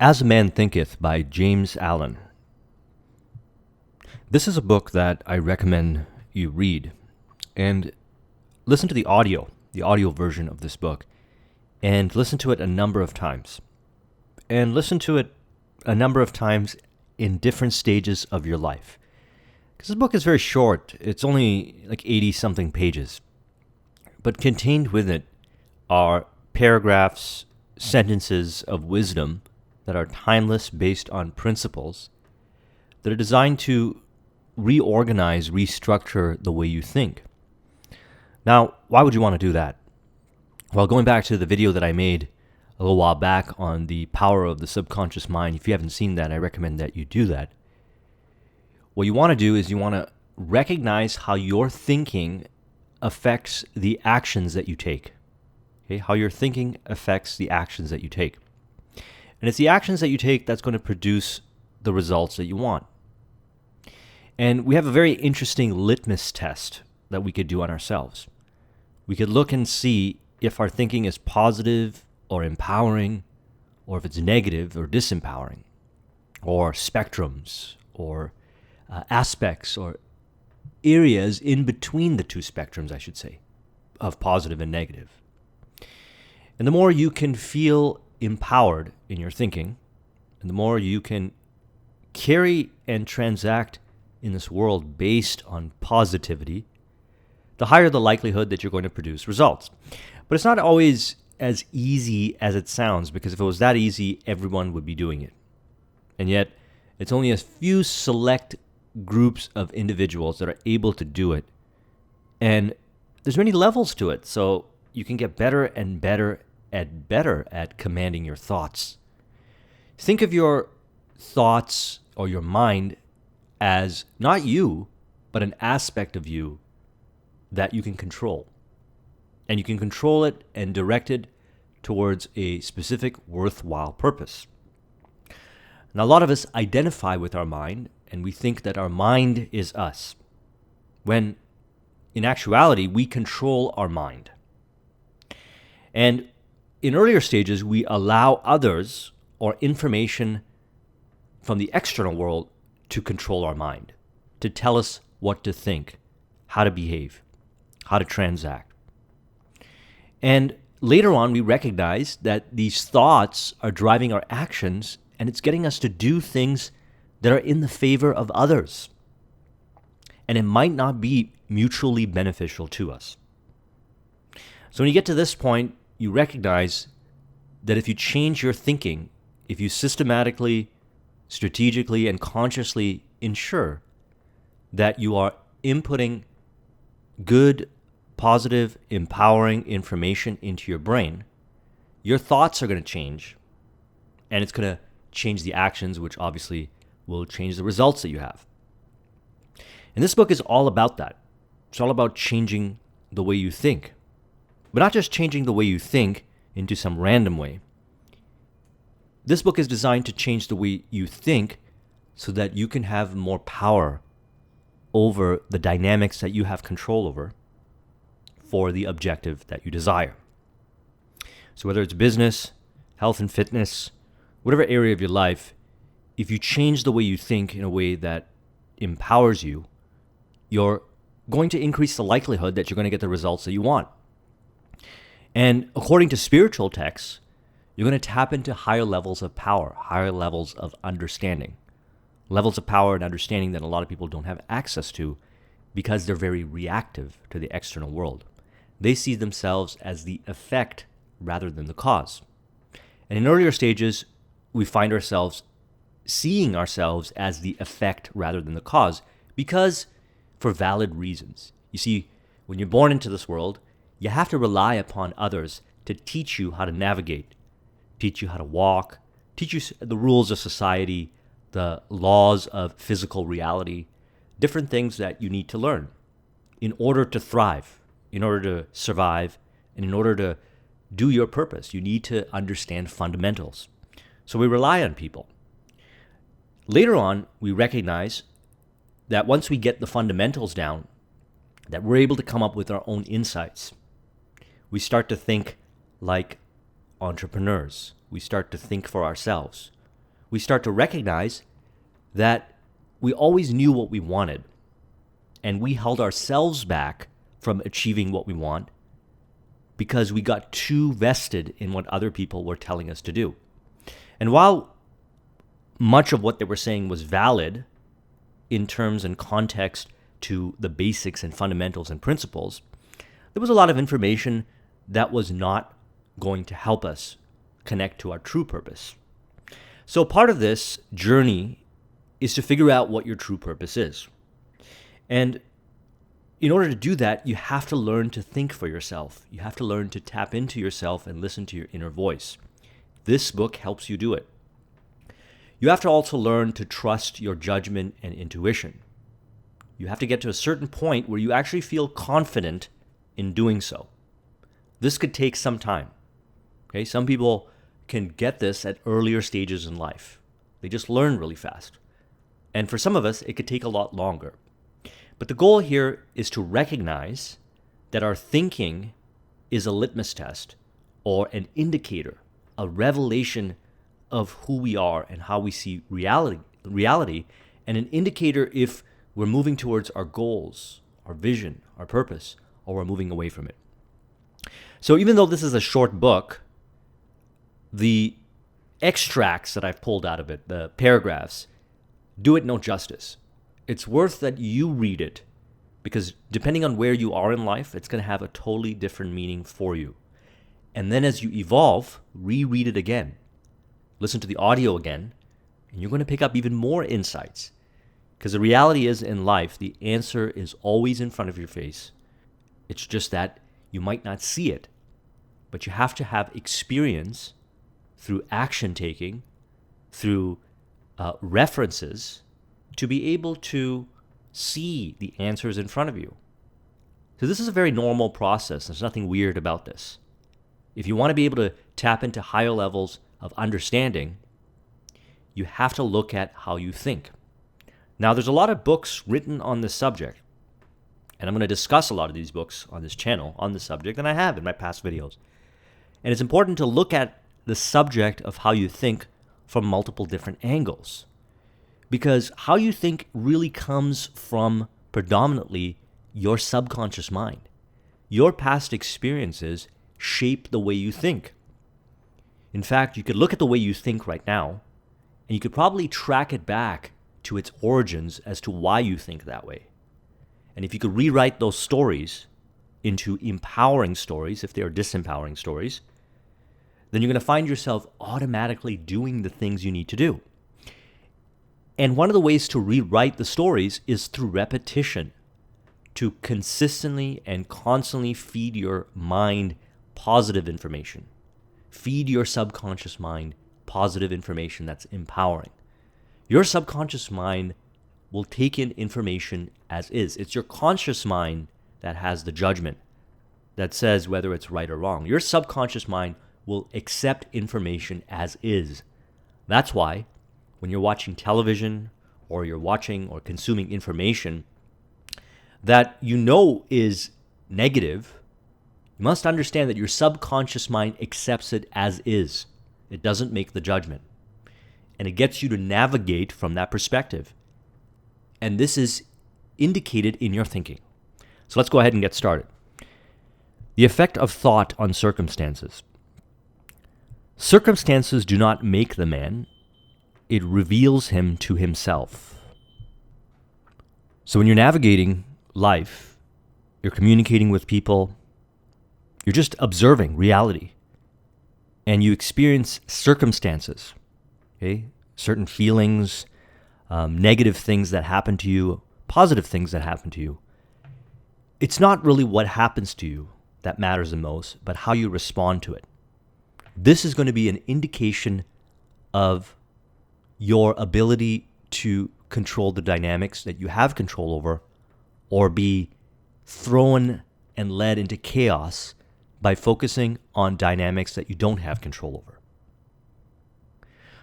As a Man Thinketh by James Allen. This is a book that I recommend you read and listen to the audio version of this book, and listen to it a number of times. And listen to it a number of times in different stages of your life. Because this book is very short. It's only like 80-something pages. But contained within it are paragraphs, sentences of wisdom that are timeless, based on principles that are designed to reorganize, restructure the way you think. Now, why would you want to do that? Well, going back to the video that I made a little while back on the power of the subconscious mind, if you haven't seen that, I recommend that you do that. What you want to do is you want to recognize how your thinking affects the actions that you take. Okay? How your thinking affects the actions that you take. And it's the actions that you take that's going to produce the results that you want. And we have a very interesting litmus test that we could do on ourselves. We could look and see if our thinking is positive or empowering, or if it's negative or disempowering, or spectrums, or aspects, or areas in between the two spectrums, I should say, of positive and negative. And the more you can feel empowered in your thinking, and the more you can carry and transact in this world based on positivity, the higher the likelihood that you're going to produce results. But it's not always as easy as it sounds, because if it was that easy, everyone would be doing it. And yet, it's only a few select groups of individuals that are able to do it. And there's many levels to it, so you can get better and better at commanding your thoughts. Think of your thoughts or your mind as not you, but an aspect of you that you can control. And you can control it and direct it towards a specific worthwhile purpose. Now, a lot of us identify with our mind, and we think that our mind is us, when in actuality, we control our mind. And in earlier stages, we allow others or information from the external world to control our mind, to tell us what to think, how to behave, how to transact. And later on, we recognize that these thoughts are driving our actions, and it's getting us to do things that are in the favor of others. And it might not be mutually beneficial to us. So when you get to this point, you recognize that if you change your thinking, if you systematically, strategically, and consciously ensure that you are inputting good, positive, empowering information into your brain, your thoughts are going to change, and it's going to change the actions, which obviously will change the results that you have. And this book is all about that. It's all about changing the way you think. But not just changing the way you think into some random way. This book is designed to change the way you think so that you can have more power over the dynamics that you have control over for the objective that you desire. So whether it's business, health and fitness, whatever area of your life, if you change the way you think in a way that empowers you, you're going to increase the likelihood that you're going to get the results that you want. And according to spiritual texts, you're going to tap into higher levels of power, higher levels of understanding, levels of power and understanding that a lot of people don't have access to because they're very reactive to the external world. They see themselves as the effect rather than the cause. And in earlier stages, we find ourselves seeing ourselves as the effect rather than the cause, because for valid reasons. You see, when you're born into this world, you have to rely upon others to teach you how to navigate, teach you how to walk, teach you the rules of society, the laws of physical reality, different things that you need to learn in order to thrive, in order to survive, and in order to do your purpose. You need to understand fundamentals. So we rely on people. Later on, we recognize that once we get the fundamentals down, that we're able to come up with our own insights. We start to think like entrepreneurs. We start to think for ourselves. we start to recognize that we always knew what we wanted, and we held ourselves back from achieving what we want because we got too vested in what other people were telling us to do. And while much of what they were saying was valid in terms and context to the basics and fundamentals and principles, there was a lot of information that was not going to help us connect to our true purpose. So part of this journey is to figure out what your true purpose is. And in order to do that, you have to learn to think for yourself. You have to learn to tap into yourself and listen to your inner voice. This book helps you do it. You have to also learn to trust your judgment and intuition. You have to get to a certain point where you actually feel confident in doing so. This could take some time. Okay, some people can get this at earlier stages in life. They just learn really fast. And for some of us, it could take a lot longer. But the goal here is to recognize that our thinking is a litmus test or an indicator, a revelation of who we are and how we see reality, and an indicator if we're moving towards our goals, our vision, our purpose, or we're moving away from it. So even though this is a short book, the extracts that I've pulled out of it, the paragraphs, do it no justice. It's worth that you read it, because depending on where you are in life, it's going to have a totally different meaning for you. And then as you evolve, reread it again. Listen to the audio again, and you're going to pick up even more insights. Because the reality is, in life, the answer is always in front of your face. It's just that you might not see it. But you have to have experience through action taking, through references, to be able to see the answers in front of you. So this is a very normal process. There's nothing weird about this. If you want to be able to tap into higher levels of understanding, you have to look at how you think. Now, there's a lot of books written on this subject, and I'm going to discuss a lot of these books on this channel on this subject, and I have in my past videos. And it's important to look at the subject of how you think from multiple different angles, because how you think really comes from predominantly your subconscious mind. Your past experiences shape the way you think. In fact, you could look at the way you think right now, and you could probably track it back to its origins as to why you think that way. And if you could rewrite those stories into empowering stories, if they are disempowering stories, then you're going to find yourself automatically doing the things you need to do. And one of the ways to rewrite the stories is through repetition, to consistently and constantly feed your mind positive information. Feed your subconscious mind positive information that's empowering. Your subconscious mind will take in information as is. It's your conscious mind that has the judgment that says whether it's right or wrong. Your subconscious mind will accept information as is. That's why when you're watching television or you're watching or consuming information that you know is negative, you must understand that your subconscious mind accepts it as is. It doesn't make the judgment. And it gets you to navigate from that perspective. And this is indicated in your thinking. So let's go ahead and get started. The effect of thought on circumstances. Circumstances do not make the man. It reveals him to himself. So when you're navigating life, you're communicating with people, you're just observing reality, and you experience circumstances, okay? Certain feelings, negative things that happen to you, positive things that happen to you. It's not really what happens to you that matters the most, but how you respond to it. This is going to be an indication of your ability to control the dynamics that you have control over, or be thrown and led into chaos by focusing on dynamics that you don't have control over.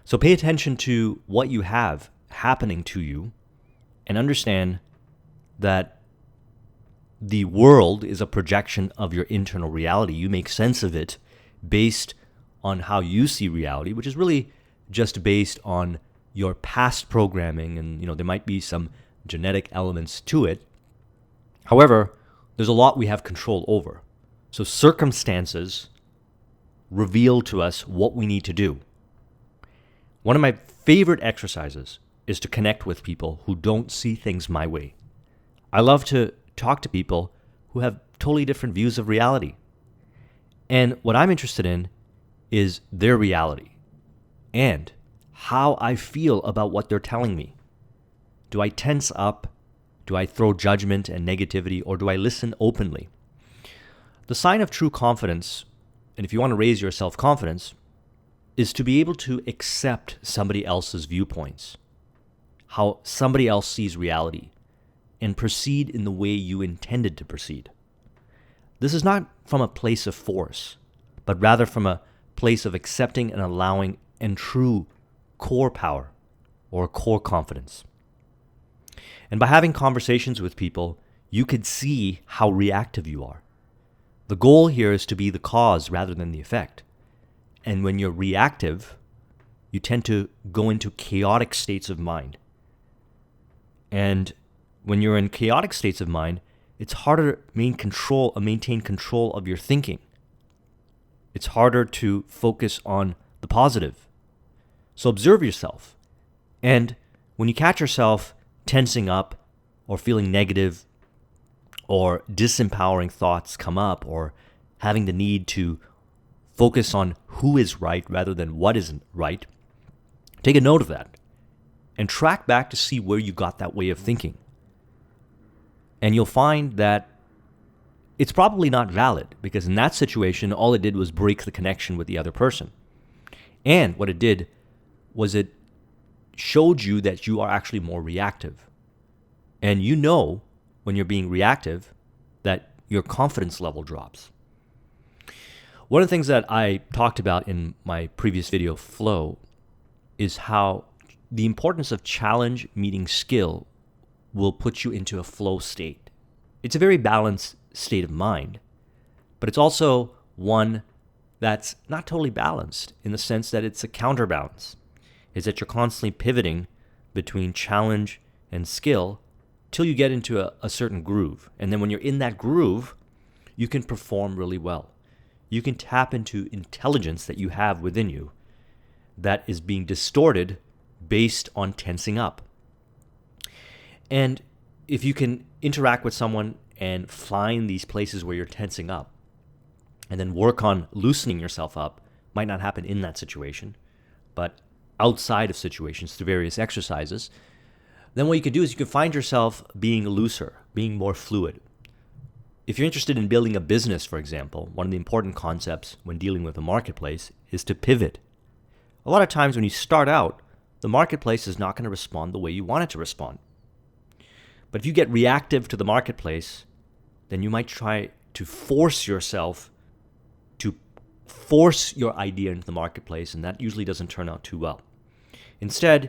So pay attention to what you have happening to you and understand that the world is a projection of your internal reality. You make sense of it based on how you see reality, which is really just based on your past programming, and there might be some genetic elements to it. However, there's a lot we have control over. So circumstances reveal to us what we need to do. One of my favorite exercises is to connect with people who don't see things my way. I love to talk to people who have totally different views of reality. And what I'm interested in is their reality and how I feel about what they're telling me. Do I tense up? Do I throw judgment and negativity, or do I listen openly? The sign of true confidence, and if you want to raise your self-confidence, is to be able to accept somebody else's viewpoints, how somebody else sees reality, and proceed in the way you intended to proceed. This is not from a place of force, but rather from a place of accepting and allowing and true core power or core confidence. And by having conversations with people, you could see how reactive you are. The goal here is to be the cause rather than the effect. And when you're reactive, you tend to go into chaotic states of mind. And when you're in chaotic states of mind, it's harder to maintain control of your thinking. It's harder to focus on the positive. So observe yourself. And when you catch yourself tensing up or feeling negative or disempowering thoughts come up, or having the need to focus on who is right rather than what isn't right, take a note of that and track back to see where you got that way of thinking. And you'll find that it's probably not valid, because in that situation, all it did was break the connection with the other person. And what it did was it showed you that you are actually more reactive. And when you're being reactive, that your confidence level drops. One of the things that I talked about in my previous video, Flow, is how the importance of challenge meeting skill will put you into a flow state. It's a very balanced state of mind, but it's also one that's not totally balanced, in the sense that it's a counterbalance. Is that you're constantly pivoting between challenge and skill till you get into a certain groove. And then when you're in that groove, you can perform really well. You can tap into intelligence that you have within you that is being distorted based on tensing up. And if you can interact with someone and find these places where you're tensing up, and then work on loosening yourself up, might not happen in that situation, but outside of situations through various exercises, then what you can do is you can find yourself being looser, being more fluid. If you're interested in building a business, for example, one of the important concepts when dealing with a marketplace is to pivot. A lot of times when you start out, the marketplace is not going to respond the way you want it to respond. But if you get reactive to the marketplace, then you might try to force yourself to force your idea into the marketplace, and that usually doesn't turn out too well. Instead,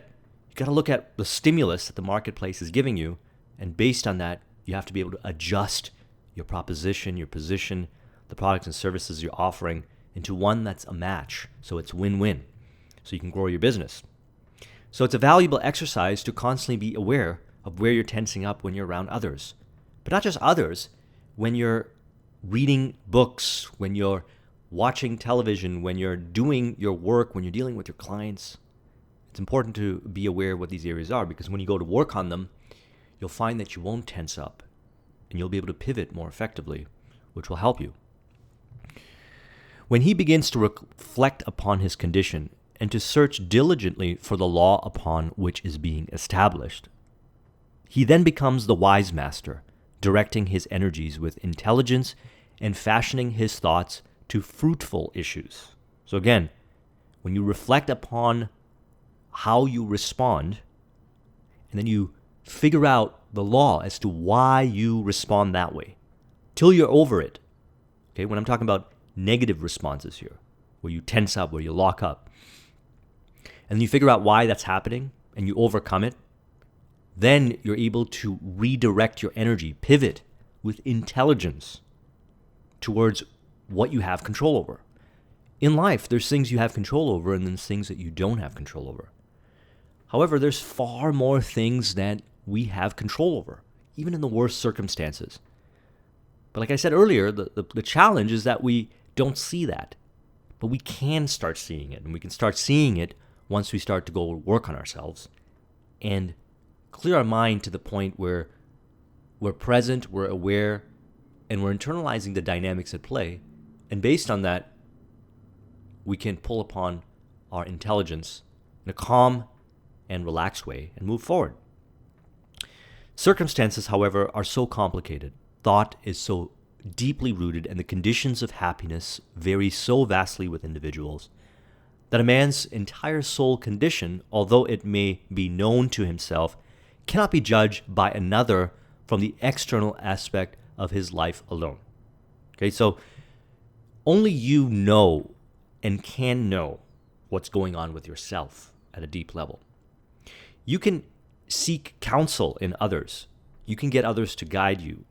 you got to look at the stimulus that the marketplace is giving you, and based on that, you have to be able to adjust your proposition, your position, the products and services you're offering into one that's a match, so it's win-win, so you can grow your business. So it's a valuable exercise to constantly be aware of where you're tensing up when you're around others. But not just others, when you're reading books, when you're watching television, when you're doing your work, when you're dealing with your clients. It's important to be aware of what these areas are, because when you go to work on them, you'll find that you won't tense up and you'll be able to pivot more effectively, which will help you. When he begins to reflect upon his condition and to search diligently for the law upon which is being established, he then becomes the wise master, directing his energies with intelligence and fashioning his thoughts to fruitful issues. So again, when you reflect upon how you respond, and then you figure out the law as to why you respond that way, till you're over it. Okay, when I'm talking about negative responses here, where you tense up, where you lock up, and you figure out why that's happening, and you overcome it, then you're able to redirect your energy, pivot with intelligence towards what you have control over. In life, there's things you have control over and then things that you don't have control over. However, there's far more things that we have control over, even in the worst circumstances. But like I said earlier, the challenge is that we don't see that. But we can start seeing it, and we can start seeing it once we start to go work on ourselves and clear our mind to the point where we're present, we're aware, and we're internalizing the dynamics at play. And based on that, we can pull upon our intelligence in a calm and relaxed way and move forward. Circumstances, however, are so complicated. Thought is so deeply rooted, and the conditions of happiness vary so vastly with individuals that a man's entire soul condition, although it may be known to himself, cannot be judged by another from the external aspect of his life alone. Okay, so only you know and can know what's going on with yourself at a deep level. You can seek counsel in others. You can get others to guide you.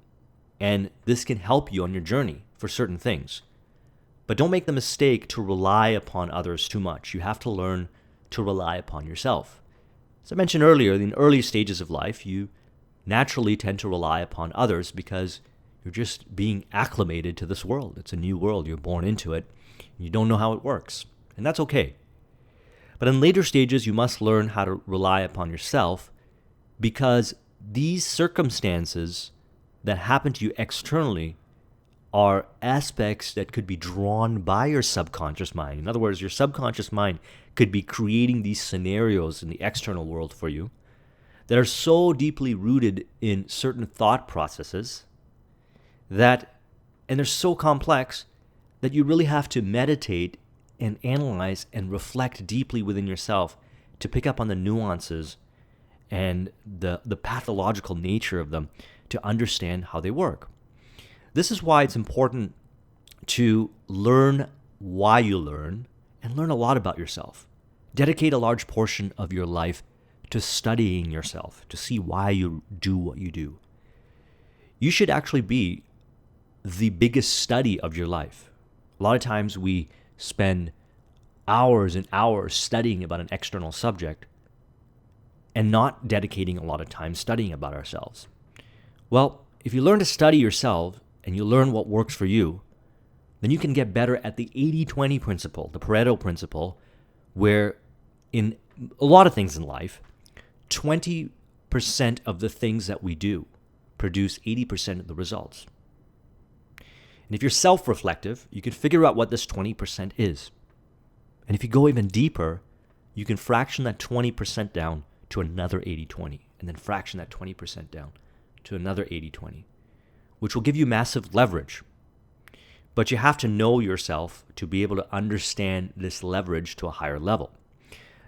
And this can help you on your journey for certain things. But don't make the mistake to rely upon others too much. You have to learn to rely upon yourself. As I mentioned earlier, in early stages of life, you naturally tend to rely upon others because you're just being acclimated to this world. It's a new world. You're born into it. You don't know how it works. And that's okay. But in later stages, you must learn how to rely upon yourself because these circumstances that happen to you externally are aspects that could be drawn by your subconscious mind. In other words, your subconscious mind could be creating these scenarios in the external world for you that are so deeply rooted in certain thought processes and they're so complex that you really have to meditate and analyze and reflect deeply within yourself to pick up on the nuances and the pathological nature of them to understand how they work. This is why it's important to learn why you learn and learn a lot about yourself. Dedicate a large portion of your life to studying yourself, to see why you do what you do. You should actually be the biggest study of your life. A lot of times we spend hours and hours studying about an external subject and not dedicating a lot of time studying about ourselves. Well, if you learn to study yourself and you learn what works for you, then you can get better at the 80-20 principle, the Pareto principle, where in a lot of things in life, 20% of the things that we do produce 80% of the results. And if you're self-reflective, you can figure out what this 20% is. And if you go even deeper, you can fraction that 20% down to another 80-20, and then fraction that 20% down to another 80-20, which will give you massive leverage. But you have to know yourself to be able to understand this leverage to a higher level.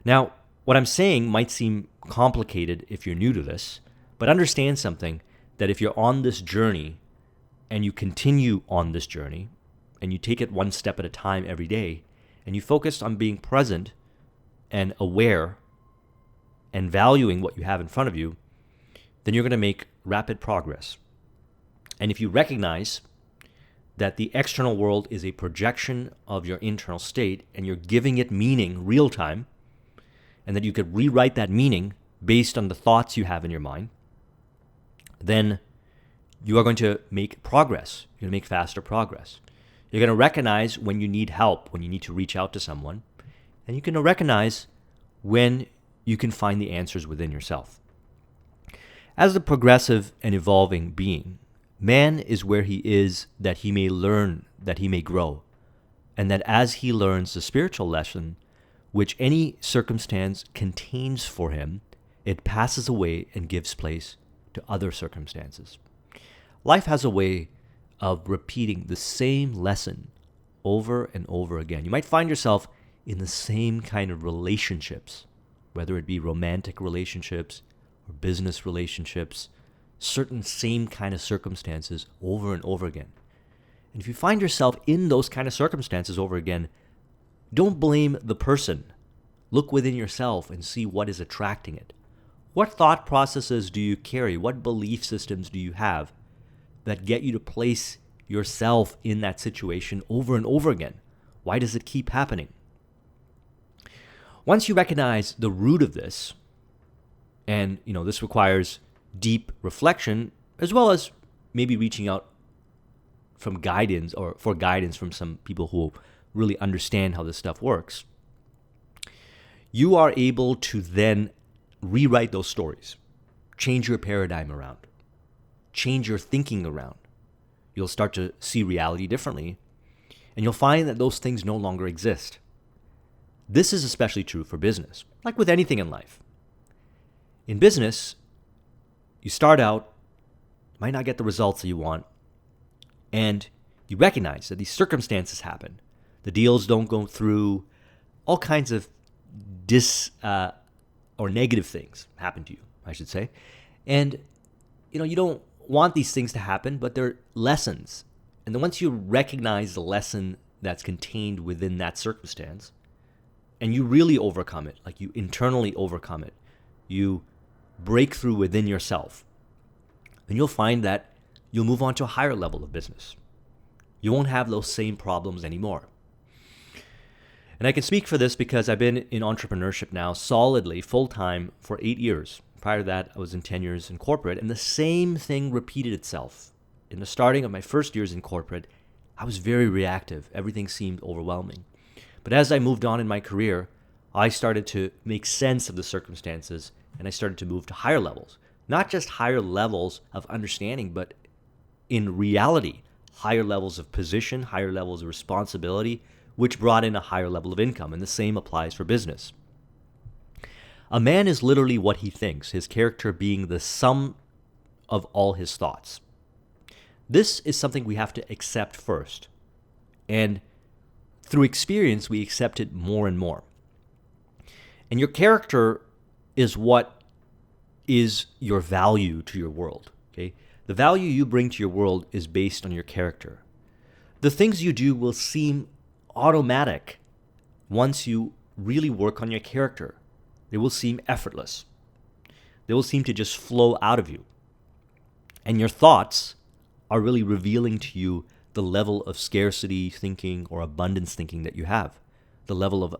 Now, what I'm saying might seem complicated if you're new to this, but understand something, that if you're on this journey and you continue on this journey and you take it one step at a time every day and you focus on being present and aware and valuing what you have in front of you, then you're going to make rapid progress. And if you recognize that the external world is a projection of your internal state and you're giving it meaning real time, and that you could rewrite that meaning based on the thoughts you have in your mind, then you are going to make progress. You're going to make faster progress. You're going to recognize when you need help, when you need to reach out to someone, and you can recognize when you can find the answers within yourself. As a progressive and evolving being, man is where he is that he may learn, that he may grow, and that as he learns the spiritual lesson, which any circumstance contains for him, it passes away and gives place to other circumstances. Life has a way of repeating the same lesson over and over again. You might find yourself in the same kind of relationships, whether it be romantic relationships or business relationships, certain same kind of circumstances over and over again. And if you find yourself in those kind of circumstances over again, don't blame the person. Look within yourself and see what is attracting it. What thought processes do you carry? What belief systems do you have that get you to place yourself in that situation over and over again? Why does it keep happening? Once you recognize the root of this, and this requires deep reflection, as well as maybe reaching out from guidance or for guidance from some people who really understand how this stuff works, you are able to then rewrite those stories, change your paradigm around, change your thinking around. You'll start to see reality differently, and you'll find that those things no longer exist. This is especially true for business, like with anything in life. In business, you start out, might not get the results that you want, and you recognize that these circumstances happen. The deals don't go through, all kinds of or negative things happen to you, I should say. And, you don't want these things to happen, but they're lessons. And then once you recognize the lesson that's contained within that circumstance, and you really overcome it, like you internally overcome it, you break through within yourself, then you'll find that you'll move on to a higher level of business. You won't have those same problems anymore. And I can speak for this because I've been in entrepreneurship now solidly, full-time, for 8 years. Prior to that, I was in 10 years in corporate, and the same thing repeated itself. In the starting of my first years in corporate, I was very reactive. Everything seemed overwhelming. But as I moved on in my career, I started to make sense of the circumstances, and I started to move to higher levels. Not just higher levels of understanding, but in reality, higher levels of position, higher levels of responsibility, which brought in a higher level of income, and the same applies for business. A man is literally what he thinks, his character being the sum of all his thoughts. This is something we have to accept first, and through experience, we accept it more and more. And your character is what is your value to your world, okay? The value you bring to your world is based on your character. The things you do will seem automatic once you really work on your character. They will seem effortless. They will seem to just flow out of you. And your thoughts are really revealing to you the level of scarcity thinking or abundance thinking that you have, the level of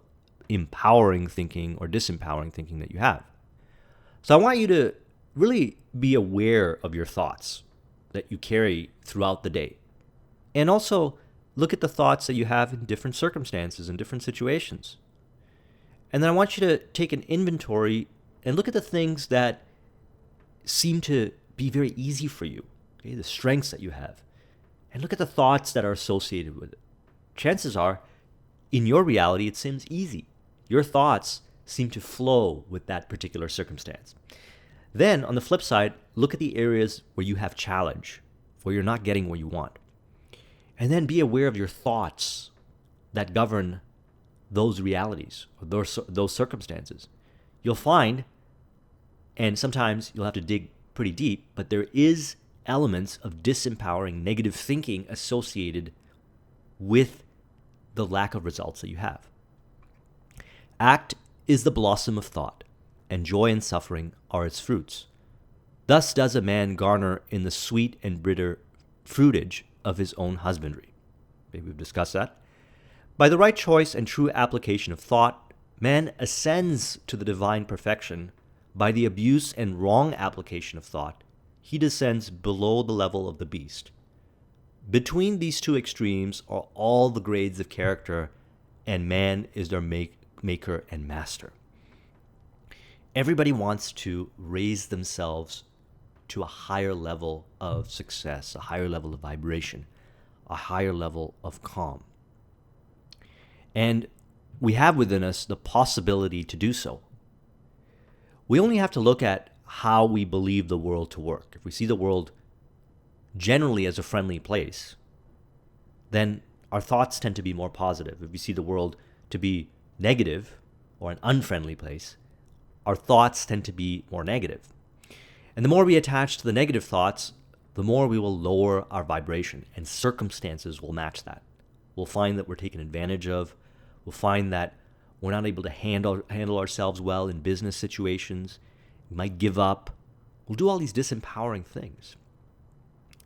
empowering thinking or disempowering thinking that you have. So I want you to really be aware of your thoughts that you carry throughout the day. And also look at the thoughts that you have in different circumstances and different situations. And then I want you to take an inventory and look at the things that seem to be very easy for you, okay? The strengths that you have. And look at the thoughts that are associated with it. Chances are, in your reality, it seems easy. Your thoughts seem to flow with that particular circumstance. Then, on the flip side, look at the areas where you have challenge, where you're not getting what you want. And then be aware of your thoughts that govern those realities, or those circumstances. You'll find, and sometimes you'll have to dig pretty deep, but there is elements of disempowering negative thinking associated with the lack of results that you have. Act is the blossom of thought, and joy and suffering are its fruits. Thus does a man garner in the sweet and bitter fruitage of his own husbandry. Maybe we've discussed that. By the right choice and true application of thought, man ascends to the divine perfection. By the abuse and wrong application of thought, he descends below the level of the beast. Between these two extremes are all the grades of character, and man is their maker and master. Everybody wants to raise themselves to a higher level of success, a higher level of vibration, a higher level of calm. And we have within us the possibility to do so. We only have to look at how we believe the world to work. If we see the world generally as a friendly place, then our thoughts tend to be more positive. If we see the world to be negative or an unfriendly place, our thoughts tend to be more negative. And the more we attach to the negative thoughts, the more we will lower our vibration, and circumstances will match that. We'll find that we're taken advantage of. We'll find that we're not able to handle ourselves well in business situations. We might give up. We'll do all these disempowering things.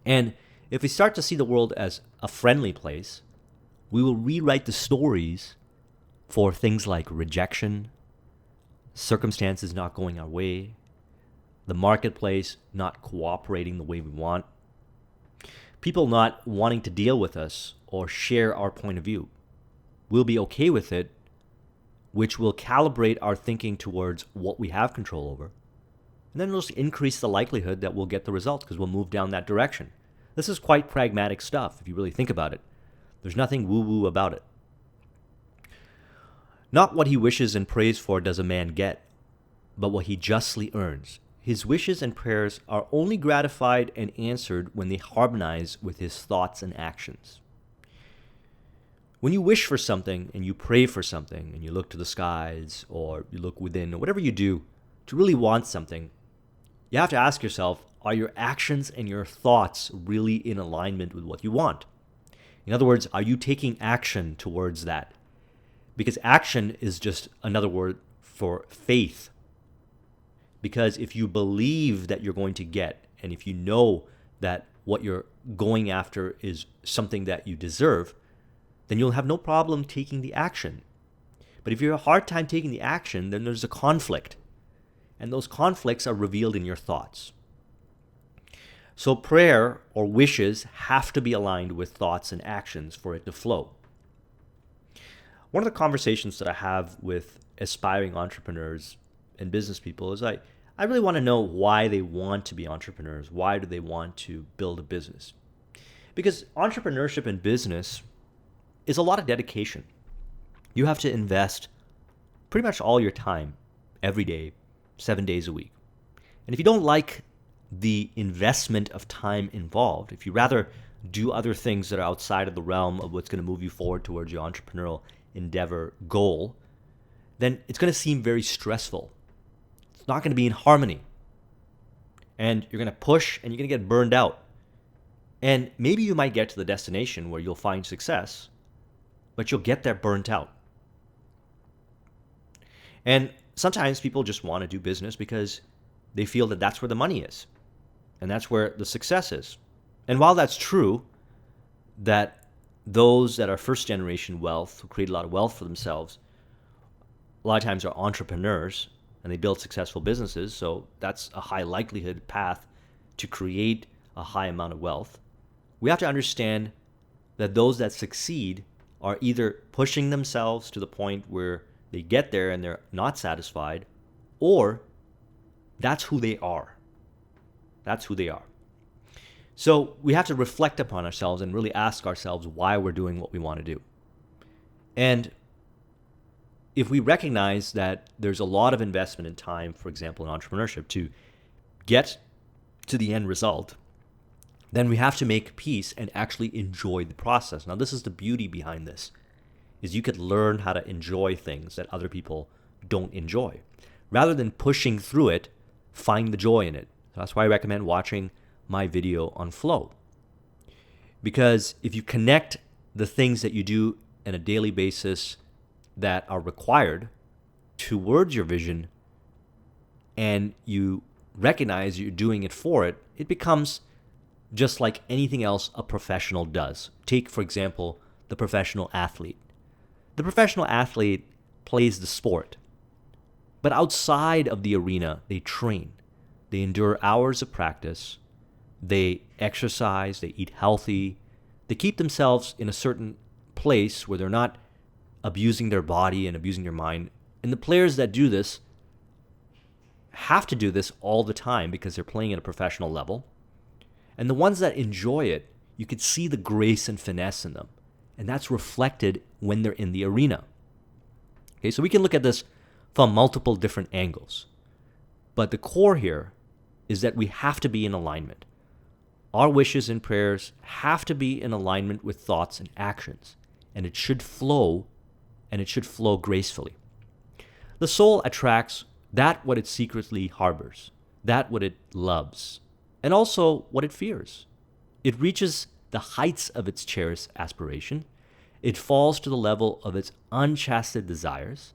And if we start to see the world as a friendly place, We will rewrite the stories for things like rejection, circumstances not going our way, the marketplace not cooperating the way we want, people not wanting to deal with us or share our point of view. We'll be okay with it, which will calibrate our thinking towards what we have control over. And then it'll just increase the likelihood that we'll get the results because we'll move down that direction. This is quite pragmatic stuff if you really think about it. There's nothing woo-woo about it. Not what he wishes and prays for does a man get, but what he justly earns. His wishes and prayers are only gratified and answered when they harmonize with his thoughts and actions. When you wish for something and you pray for something and you look to the skies or you look within or whatever you do to really want something, you have to ask yourself, are your actions and your thoughts really in alignment with what you want? In other words, are you taking action towards that? Because action is just another word for faith. Because if you believe that you're going to get, and if you know that what you're going after is something that you deserve, then you'll have no problem taking the action. But if you have a hard time taking the action, then there's a conflict. And those conflicts are revealed in your thoughts. So prayer or wishes have to be aligned with thoughts and actions for it to flow. One of the conversations that I have with aspiring entrepreneurs and business people is I really want to know why they want to be entrepreneurs. Why do they want to build a business? Because entrepreneurship and business is a lot of dedication. You have to invest pretty much all your time every day, 7 days a week. And if you don't like the investment of time involved, if you rather do other things that are outside of the realm of what's going to move you forward towards your entrepreneurial endeavor goal, then it's going to seem very stressful. It's not going to be in harmony. And you're going to push and you're going to get burned out. And maybe you might get to the destination where you'll find success, but you'll get there burnt out. And sometimes people just want to do business because they feel that that's where the money is. And that's where the success is. And while that's true, that those that are first generation wealth, who create a lot of wealth for themselves, a lot of times are entrepreneurs and they build successful businesses. So that's a high likelihood path to create a high amount of wealth. We have to understand that those that succeed are either pushing themselves to the point where they get there and they're not satisfied, or that's who they are. That's who they are. So we have to reflect upon ourselves and really ask ourselves why we're doing what we want to do. And if we recognize that there's a lot of investment in time, for example, in entrepreneurship, to get to the end result, then we have to make peace and actually enjoy the process. Now, this is the beauty behind this, is you could learn how to enjoy things that other people don't enjoy. Rather than pushing through it, find the joy in it. So that's why I recommend watching my video on flow. Because if you connect the things that you do on a daily basis that are required towards your vision, and you recognize you're doing it for it, it becomes just like anything else a professional does. Take, for example, the professional athlete. The professional athlete plays the sport, but outside of the arena, they train. They endure hours of practice. They exercise. They eat healthy. They keep themselves in a certain place where they're not abusing their body and abusing their mind. And the players that do this have to do this all the time because they're playing at a professional level. And the ones that enjoy it, you could see the grace and finesse in them. And that's reflected when they're in the arena. Okay, so we can look at this from multiple different angles. But the core here is that we have to be in alignment. Our wishes and prayers have to be in alignment with thoughts and actions. And it should flow, and it should flow gracefully. The soul attracts that what it secretly harbors, that what it loves, and also what it fears. It reaches the heights of its cherished aspiration. It falls to the level of its unchastised desires,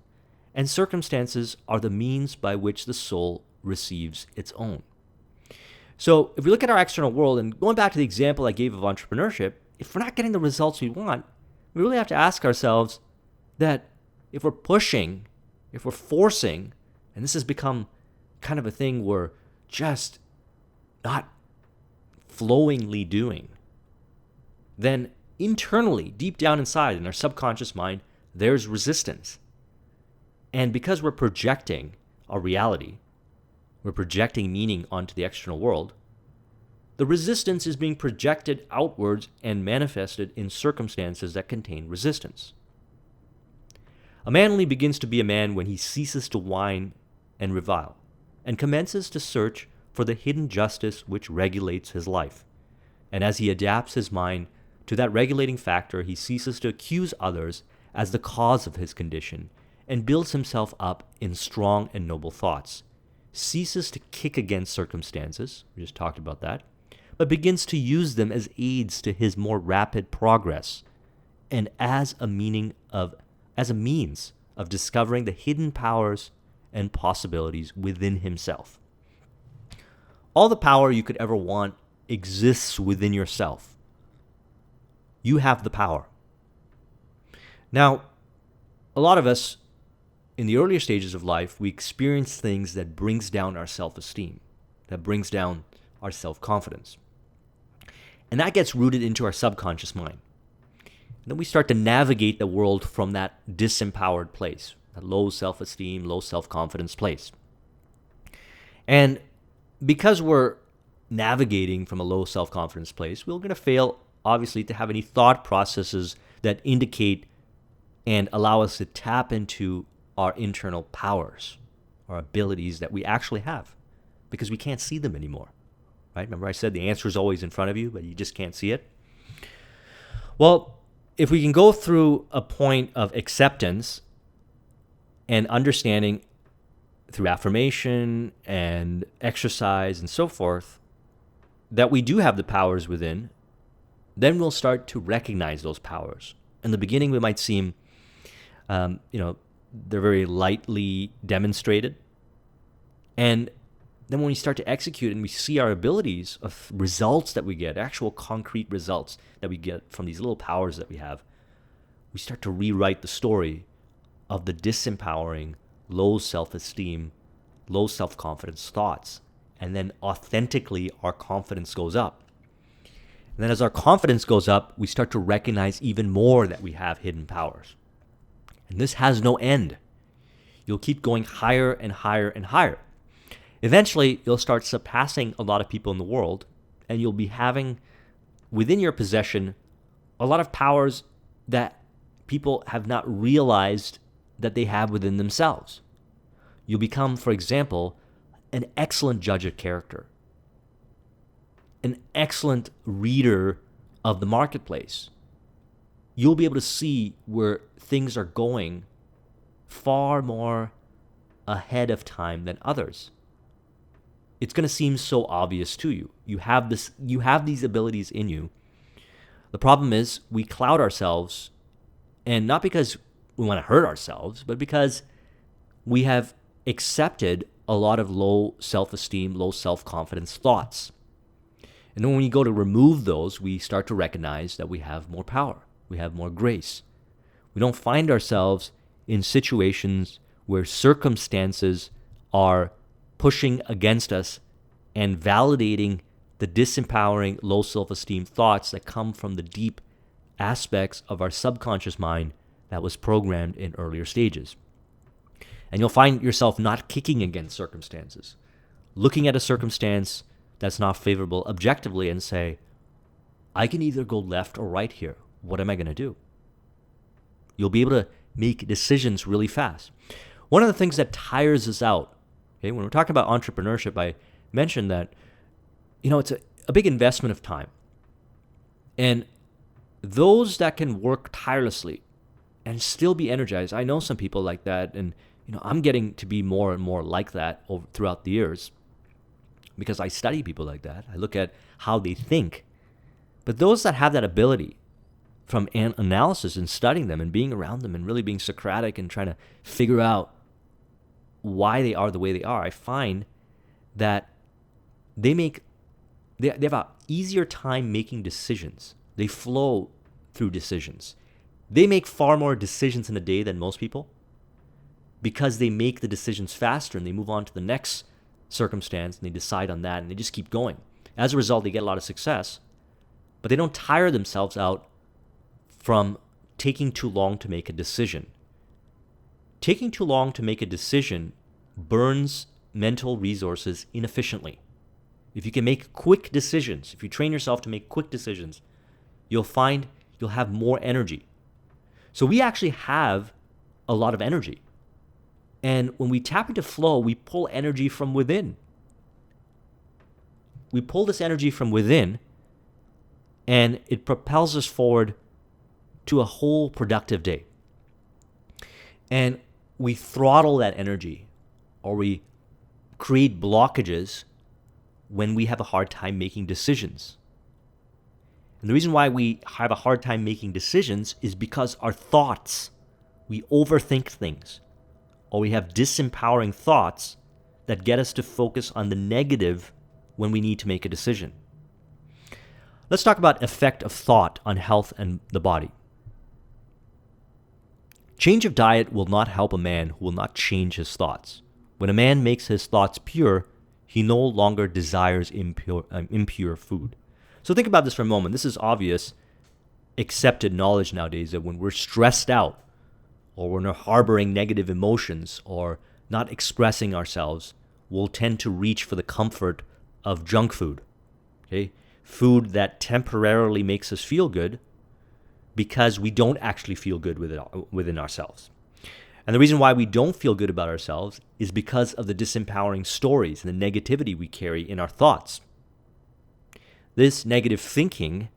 and circumstances are the means by which the soul receives its own. So if we look at our external world, and going back to the example I gave of entrepreneurship, if we're not getting the results we want, we really have to ask ourselves that if we're pushing, if we're forcing, and this has become kind of a thing we're just not flowingly doing, then internally, deep down inside in our subconscious mind, there's resistance. And because we're projecting our reality, we're projecting meaning onto the external world, the resistance is being projected outwards and manifested in circumstances that contain resistance. A man only begins to be a man when he ceases to whine and revile, and commences to search for the hidden justice which regulates his life. And as he adapts his mind to that regulating factor, he ceases to accuse others as the cause of his condition, and builds himself up in strong and noble thoughts, ceases to kick against circumstances, we just talked about that, but begins to use them as aids to his more rapid progress, and as a means of discovering the hidden powers and possibilities within himself. All the power you could ever want exists within yourself. You have the power. Now, a lot of us, in the earlier stages of life, we experience things that brings down our self-esteem, that brings down our self-confidence. And that gets rooted into our subconscious mind. And then we start to navigate the world from that disempowered place, that low self-esteem, low self-confidence place. And because we're navigating from a low self-confidence place, we're going to fail, obviously, to have any thought processes that indicate and allow us to tap into our internal powers, our abilities that we actually have, because we can't see them anymore. Right? Remember I said the answer is always in front of you, but you just can't see it? Well, if we can go through a point of acceptance and understanding through affirmation and exercise and so forth, that we do have the powers within, then we'll start to recognize those powers. In the beginning, we might seem, they're very lightly demonstrated. And then when we start to execute and we see our abilities of results that we get, actual concrete results that we get from these little powers that we have, we start to rewrite the story of the disempowering, low self-esteem, low self-confidence thoughts. And then authentically, our confidence goes up. And then as our confidence goes up, we start to recognize even more that we have hidden powers. And this has no end. You'll keep going higher and higher and higher. Eventually, you'll start surpassing a lot of people in the world, and you'll be having within your possession a lot of powers that people have not realized that they have within themselves. You'll become, for example, an excellent judge of character, an excellent reader of the marketplace. You'll be able to see where things are going far more ahead of time than others. It's going to seem so obvious to you. You have these abilities in you. The problem is we cloud ourselves, and not because we want to hurt ourselves, but because we have accepted a lot of low self-esteem, low self-confidence thoughts. And then when you go to remove those, we start to recognize that we have more power. We have more grace. We don't find ourselves in situations where circumstances are pushing against us and validating the disempowering, low self-esteem thoughts that come from the deep aspects of our subconscious mind that was programmed in earlier stages. And you'll find yourself not kicking against circumstances, looking at a circumstance that's not favorable objectively and say, I can either go left or right here. What am I going to do? You'll be able to make decisions really fast. One of the things that tires us out, when we're talking about entrepreneurship, I mentioned that, it's a big investment of time. And those that can work tirelessly and still be energized, I know some people like that, and I'm getting to be more and more like that throughout the years because I study people like that. I look at how they think. But those that have that ability from analysis and studying them and being around them and really being Socratic and trying to figure out why they are the way they are, I find that they have an easier time making decisions. They flow through decisions. They make far more decisions in a day than most people because they make the decisions faster and they move on to the next circumstance and they decide on that and they just keep going. As a result, they get a lot of success, but they don't tire themselves out from taking too long to make a decision. Taking too long to make a decision burns mental resources inefficiently. If you can make quick decisions, if you train yourself to make quick decisions, you'll find you'll have more energy. So we actually have a lot of energy. And when we tap into flow, we pull energy from within. We pull this energy from within, and it propels us forward to a whole productive day. And we throttle that energy, or we create blockages when we have a hard time making decisions. And the reason why we have a hard time making decisions is because our thoughts, we overthink things, or we have disempowering thoughts that get us to focus on the negative when we need to make a decision. Let's talk about effect of thought on health and the body. Change of diet will not help a man who will not change his thoughts. When a man makes his thoughts pure, he no longer desires impure food. So think about this for a moment. This is obvious, accepted knowledge nowadays that when we're stressed out, or when we're harboring negative emotions, or not expressing ourselves, we'll tend to reach for the comfort of junk food. Okay? Food that temporarily makes us feel good because we don't actually feel good within ourselves. And the reason why we don't feel good about ourselves is because of the disempowering stories and the negativity we carry in our thoughts. This negative thinking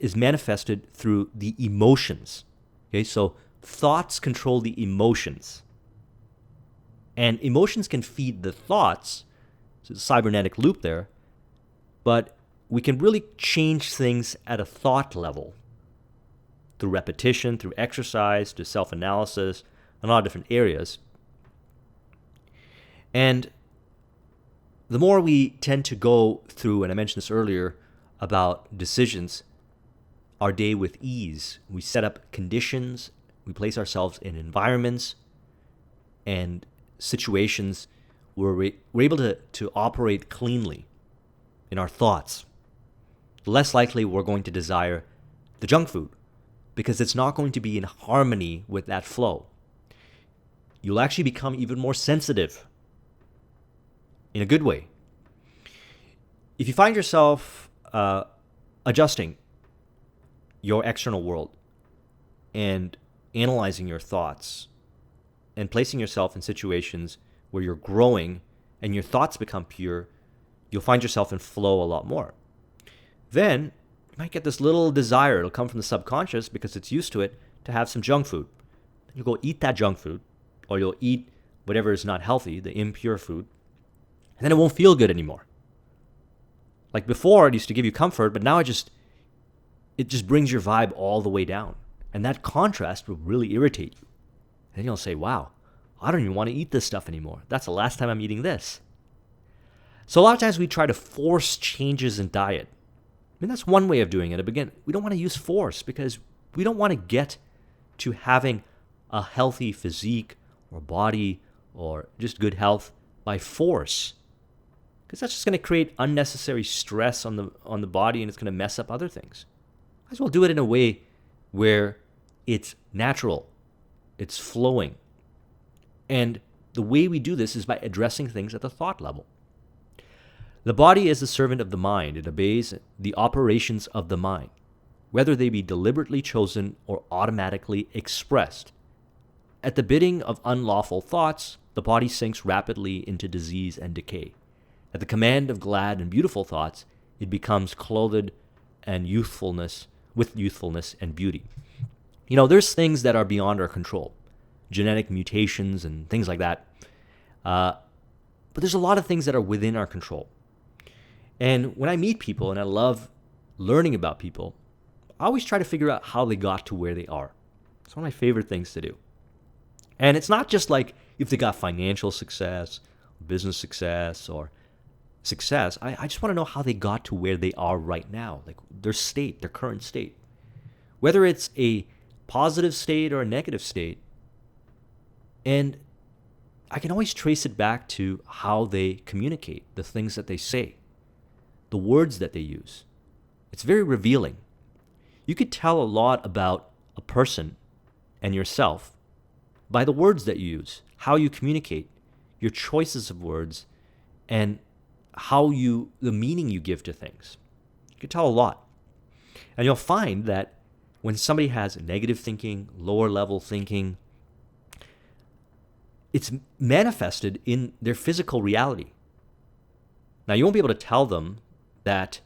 is manifested through the emotions. Okay, so thoughts control the emotions. And emotions can feed the thoughts. So it's a cybernetic loop there. But we can really change things at a thought level through repetition, through exercise, through self-analysis, in a lot of different areas. And the more we tend to go through, and I mentioned this earlier, about decisions, our day with ease. We set up conditions, we place ourselves in environments and situations where we're able to operate cleanly in our thoughts. The less likely we're going to desire the junk food because it's not going to be in harmony with that flow. You'll actually become even more sensitive in a good way. If you find yourself adjusting your external world and analyzing your thoughts and placing yourself in situations where you're growing and your thoughts become pure, you'll find yourself in flow a lot more. Then you might get this little desire, it'll come from the subconscious because it's used to it, to have some junk food. You'll go eat that junk food, or you'll eat whatever is not healthy, the impure food, and then it won't feel good anymore. Like before, it used to give you comfort, but now it just brings your vibe all the way down. And that contrast will really irritate you. Then you'll say, wow, I don't even want to eat this stuff anymore. That's the last time I'm eating this. So a lot of times we try to force changes in diet. I mean, that's one way of doing it. But again, we don't want to use force because we don't want to get to having a healthy physique or body or just good health by force. Because that's just going to create unnecessary stress on the body and it's going to mess up other things. Might as well do it in a way where it's natural, it's flowing. And the way we do this is by addressing things at the thought level. The body is the servant of the mind. It obeys the operations of the mind, whether they be deliberately chosen or automatically expressed. At the bidding of unlawful thoughts, the body sinks rapidly into disease and decay. At the command of glad and beautiful thoughts, it becomes clothed and with youthfulness and beauty. You know, there's things that are beyond our control, genetic mutations and things like that. But there's a lot of things that are within our control. And when I meet people, and I love learning about people, I always try to figure out how they got to where they are. It's one of my favorite things to do. And it's not just like if they got financial success, business success, or success. I just want to know how they got to where they are right now, like their state, their current state. Whether it's a positive state or a negative state. And I can always trace it back to how they communicate, the things that they say, the words that they use. It's very revealing. You could tell a lot about a person and yourself by the words that you use, how you communicate, your choices of words, and the meaning you give to things. You can tell a lot. And you'll find that when somebody has negative thinking, lower level thinking, it's manifested in their physical reality. Now, you won't be able to tell them that,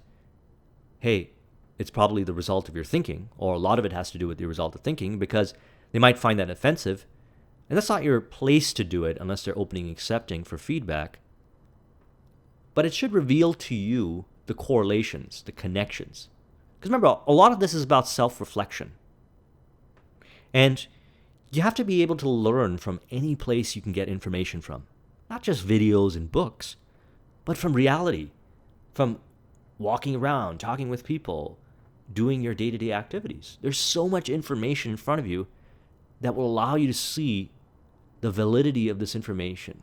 hey, it's probably the result of your thinking, or a lot of it has to do with the result of thinking, because they might find that offensive. And that's not your place to do it unless they're opening and accepting for feedback. But it should reveal to you the correlations, the connections. Because remember, a lot of this is about self-reflection. And you have to be able to learn from any place you can get information from. Not just videos and books, but from reality, from walking around, talking with people, doing your day-to-day activities. There's so much information in front of you that will allow you to see the validity of this information,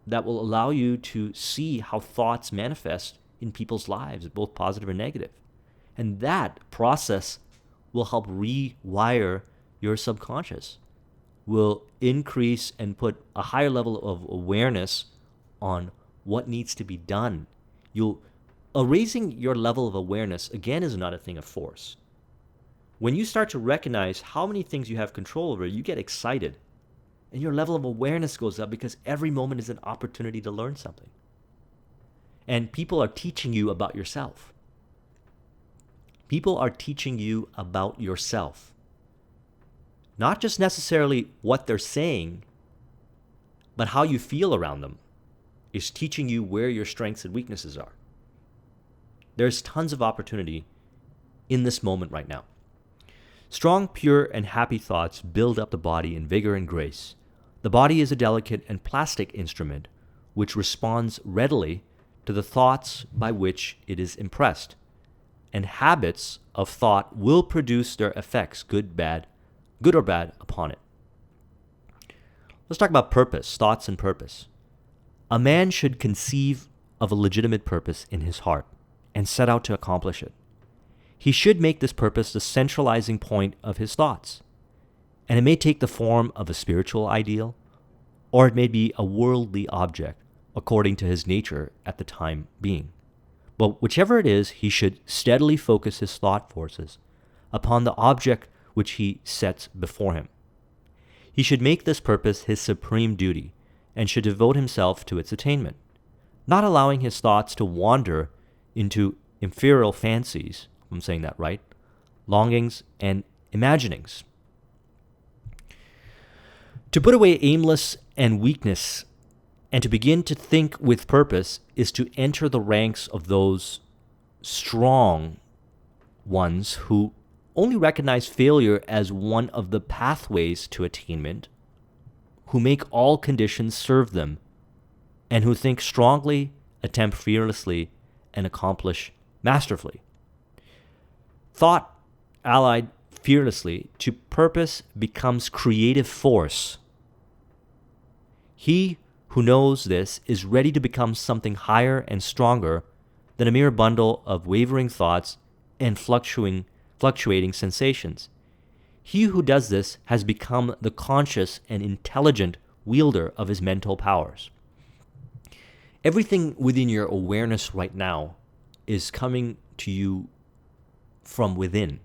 that will allow you to see how thoughts manifest in people's lives, both positive and negative. And that process will help rewire your subconscious, will increase and put a higher level of awareness on what needs to be done. Raising your level of awareness, again, is not a thing of force. When you start to recognize how many things you have control over, you get excited. And your level of awareness goes up because every moment is an opportunity to learn something. And people are teaching you about yourself. People are teaching you about yourself. Not just necessarily what they're saying, but how you feel around them is teaching you where your strengths and weaknesses are. There's tons of opportunity in this moment right now. Strong, pure, and happy thoughts build up the body in vigor and grace. The body is a delicate and plastic instrument which responds readily to the thoughts by which it is impressed, and habits of thought will produce their effects, good or bad, upon it. Let's talk about purpose, thoughts and purpose. A man should conceive of a legitimate purpose in his heart and set out to accomplish it. He should make this purpose the centralizing point of his thoughts. And it may take the form of a spiritual ideal, or it may be a worldly object, according to his nature at the time being. But whichever it is, he should steadily focus his thought forces upon the object which he sets before him. He should make this purpose his supreme duty, and should devote himself to its attainment, not allowing his thoughts to wander into inferior fancies, if I'm saying that right, longings and imaginings. To put away aimless and weakness and to begin to think with purpose is to enter the ranks of those strong ones who only recognize failure as one of the pathways to attainment, who make all conditions serve them, and who think strongly, attempt fearlessly, and accomplish masterfully. Thought allied fearlessly to purpose becomes creative force. He who knows this is ready to become something higher and stronger than a mere bundle of wavering thoughts and fluctuating sensations. He who does this has become the conscious and intelligent wielder of his mental powers. Everything within your awareness right now is coming to you from within.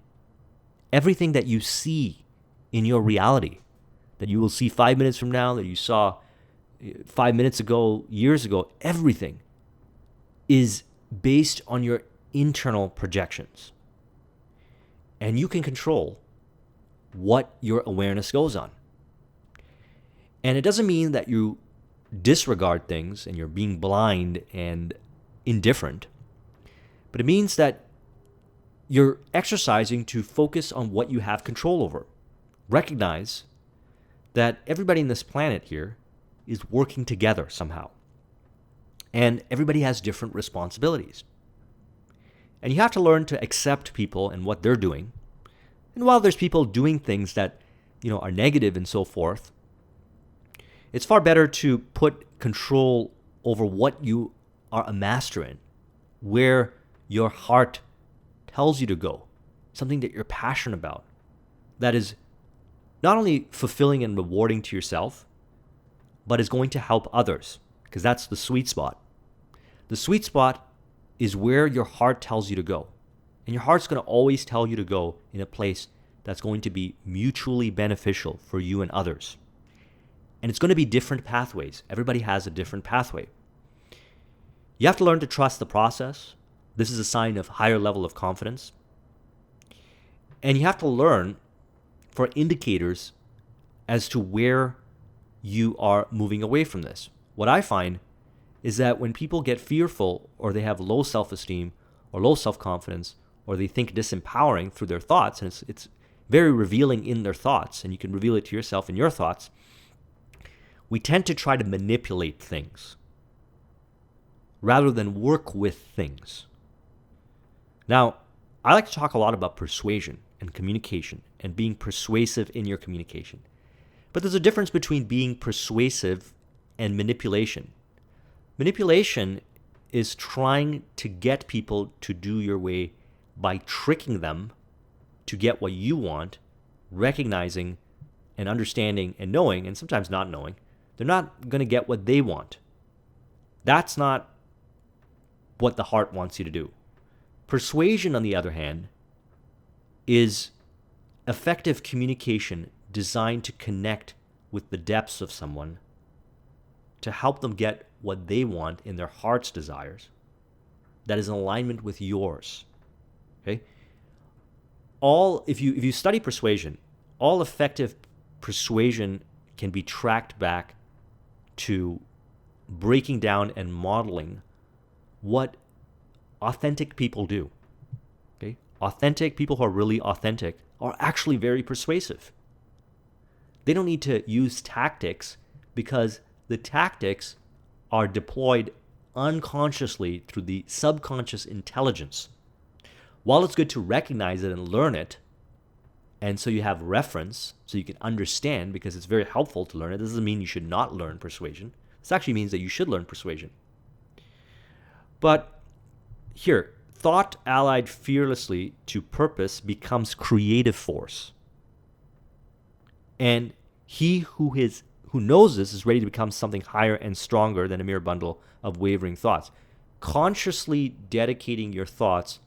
Everything that you see in your reality, that you will see 5 minutes from now, that you saw 5 minutes ago, years ago, everything is based on your internal projections. And you can control what your awareness goes on. And it doesn't mean that you disregard things and you're being blind and indifferent, but it means that you're exercising to focus on what you have control over. Recognize that everybody in this planet here is working together somehow. And everybody has different responsibilities. And you have to learn to accept people and what they're doing, And while there's people doing things that, are negative and so forth, it's far better to put control over what you are a master in, where your heart tells you to go, something that you're passionate about, that is not only fulfilling and rewarding to yourself, but is going to help others, because that's the sweet spot. The sweet spot is where your heart tells you to go. And your heart's going to always tell you to go in a place that's going to be mutually beneficial for you and others. And it's going to be different pathways. Everybody has a different pathway. You have to learn to trust the process. This is a sign of higher level of confidence. And you have to learn for indicators as to where you are moving away from this. What I find is that when people get fearful, or they have low self-esteem or low self-confidence, or they think disempowering through their thoughts, and it's very revealing in their thoughts, and you can reveal it to yourself in your thoughts, we tend to try to manipulate things rather than work with things. Now, I like to talk a lot about persuasion and communication and being persuasive in your communication. But there's a difference between being persuasive and manipulation. Manipulation is trying to get people to do your way by tricking them to get what you want, recognizing and understanding and knowing, and sometimes not knowing, they're not going to get what they want. That's not what the heart wants you to do. Persuasion, on the other hand, is effective communication designed to connect with the depths of someone, to help them get what they want in their heart's desires, that is in alignment with yours. Okay? If you study persuasion, all effective persuasion can be tracked back to breaking down and modeling what authentic people do. Okay? Authentic people who are really authentic are actually very persuasive. They don't need to use tactics, because the tactics are deployed unconsciously through the subconscious intelligence. While it's good to recognize it and learn it, and so you have reference, so you can understand, because it's very helpful to learn it. This doesn't mean you should not learn persuasion. This actually means that you should learn persuasion. But here, thought allied fearlessly to purpose becomes creative force. And he who knows this is ready to become something higher and stronger than a mere bundle of wavering thoughts. Consciously dedicating your thoughts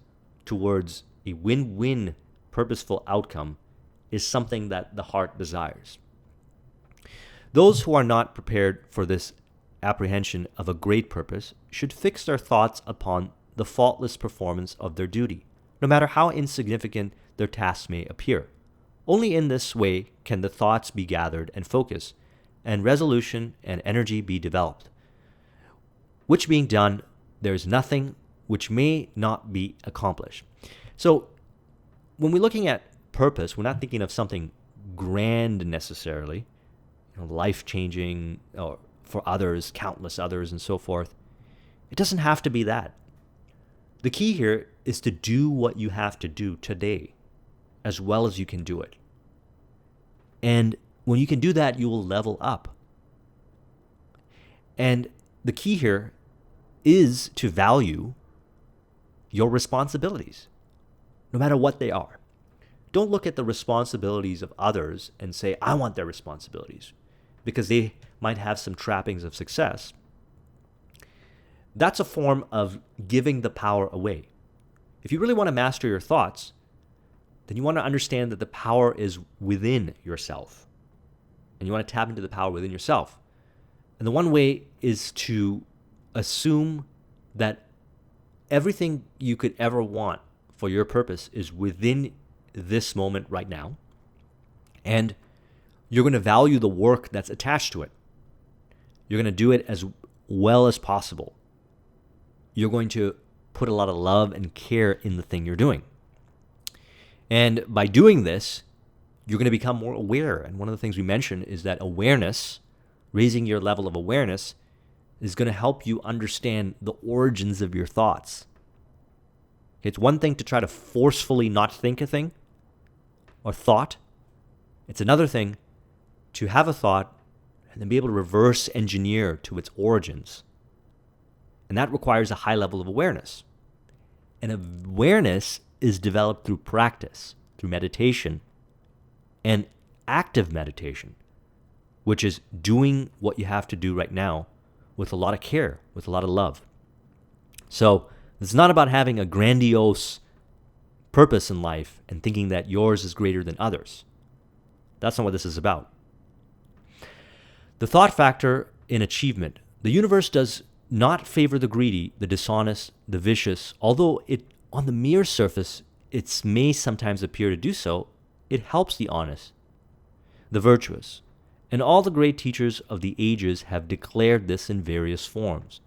towards a win-win purposeful outcome is something that the heart desires. Those who are not prepared for this apprehension of a great purpose should fix their thoughts upon the faultless performance of their duty, no matter how insignificant their tasks may appear. Only in this way can the thoughts be gathered and focused, and resolution and energy be developed. Which being done, there is nothing which may not be accomplished. So when we're looking at purpose, we're not thinking of something grand necessarily, life-changing, or for others, countless others, and so forth. It doesn't have to be that. The key here is to do what you have to do today, as well as you can do it. And when you can do that, you will level up. And the key here is to value your responsibilities, no matter what they are. Don't look at the responsibilities of others and say, I want their responsibilities, because they might have some trappings of success. That's a form of giving the power away. If you really want to master your thoughts, then you want to understand that the power is within yourself. And you want to tap into the power within yourself. And the one way is to assume that everything you could ever want for your purpose is within this moment right now. And you're going to value the work that's attached to it. You're going to do it as well as possible. You're going to put a lot of love and care in the thing you're doing. And by doing this, you're going to become more aware. And one of the things we mentioned is that awareness, raising your level of awareness, is going to help you understand the origins of your thoughts. It's one thing to try to forcefully not think a thing. or thought. It's another thing to have a thought and then be able to reverse engineer to its origins. And that requires a high level of awareness. And awareness is developed through practice, through meditation, and active meditation, which is doing what you have to do right now with a lot of care, with a lot of love. So it's not about having a grandiose purpose in life and thinking that yours is greater than others. That's not what this is about. The thought factor in achievement. The universe does not favor the greedy, the dishonest, the vicious. Although it, on the mere surface, it may sometimes appear to do so, it helps the honest, the virtuous. And all the great teachers of the ages have declared this in various forms.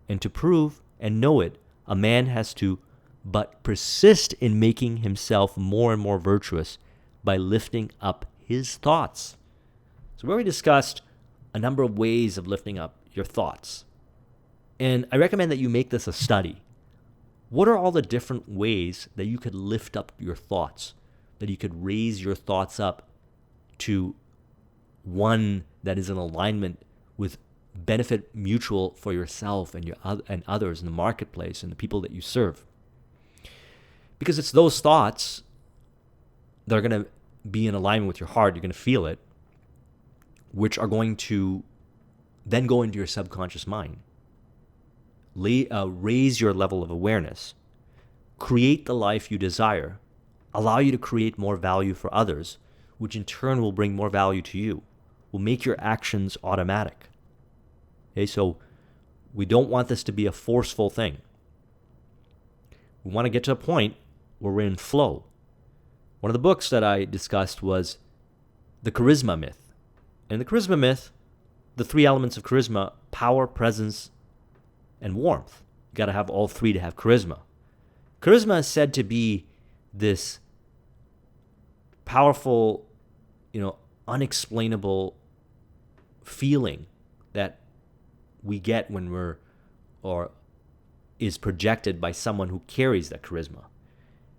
And to prove and know it, a man has to but persist in making himself more and more virtuous by lifting up his thoughts. So we already discussed a number of ways of lifting up your thoughts. And I recommend that you make this a study. What are all the different ways that you could lift up your thoughts, that you could raise your thoughts up to one that is in alignment with benefit mutual for yourself and and others in the marketplace and the people that you serve? Because it's those thoughts that are going to be in alignment with your heart, you're going to feel it, which are going to then go into your subconscious mind. Raise your level of awareness. Create the life you desire. Allow you to create more value for others, which in turn will bring more value to you, will make your actions automatic. Okay, so we don't want this to be a forceful thing. We want to get to a point where we're in flow. One of the books that I discussed was The Charisma Myth. In the Charisma Myth, the three elements of charisma: power, presence, and warmth. You got to have all three to have charisma. Charisma is said to be this powerful, unexplainable feeling that we get when is projected by someone who carries that charisma.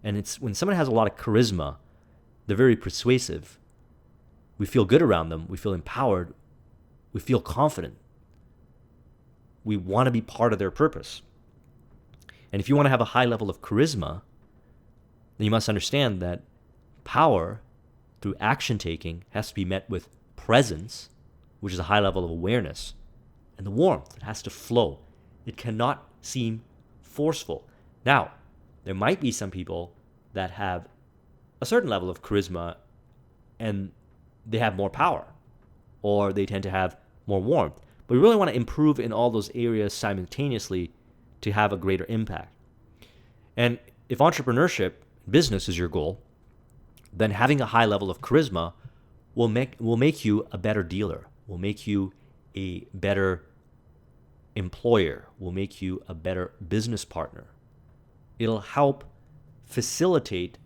And it's when someone has a lot of charisma, they're very persuasive. We feel good around them. We feel empowered. We feel confident. We want to be part of their purpose. And if you want to have a high level of charisma, then you must understand that power through action taking has to be met with presence, which is a high level of awareness, and the warmth. It has to flow. It cannot seem forceful. Now, there might be some people that have a certain level of charisma and they have more power, or they tend to have more warmth. But we really want to improve in all those areas simultaneously to have a greater impact. And if entrepreneurship, business is your goal, then having a high level of charisma will make you a better dealer, will make you a better employer, will make you a better business partner. It'll help facilitate